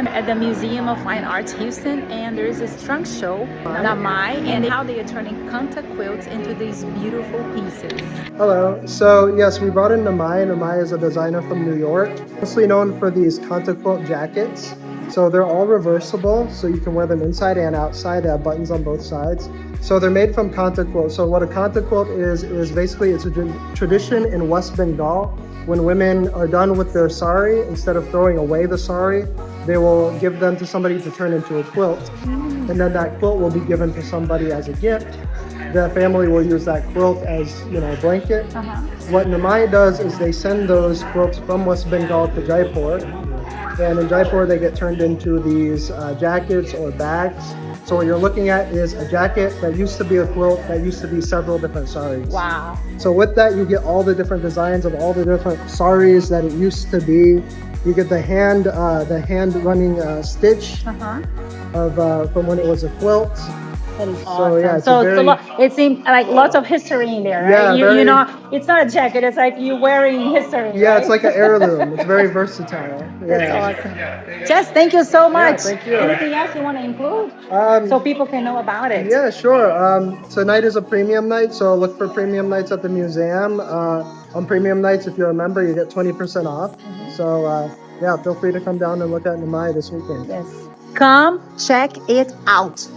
At the Museum of Fine Arts Houston, and there is this trunk show, Namai, and how they are turning Kantha quilts into these beautiful pieces. Hello. So yes, we brought in Namai. Namai is a designer from New York, mostly known for these Kantha Quilt jackets. So they're all reversible, so you can wear them inside and outside. They have buttons on both sides. So they're made from Kantha Quilt. So what a Kantha Quilt is basically it's a tradition in West Bengal. When women are done with their sari, instead of throwing away the sari, they will give them to somebody to turn into a quilt. And then that quilt will be given to somebody as a gift. The family will use that quilt as, a blanket. What Namai does is they send those quilts from West Bengal to Jaipur. And in Jaipur, they get turned into these jackets or bags. So what you're looking at is a jacket that used to be a quilt that used to be several different saris. Wow. So with that, you get all the different designs of all the different saris that it used to be. You get the hand running stitch of from when it was a quilt. That is awesome. So yeah, it seems like lots of history in there, right? Yeah, you know, it's not a jacket; it's like you wearing history. Yeah, right? it's like an heirloom. It's very versatile. That's awesome. Jess, thank you so much. Thank you. Anything else you want to include so people can know about it? Yeah, sure. Tonight is a premium night, so look for premium nights at the museum. On premium nights, if you're a member, you get 20% off. So yeah, feel free to come down and look at Namai this weekend. Yes. Come check it out.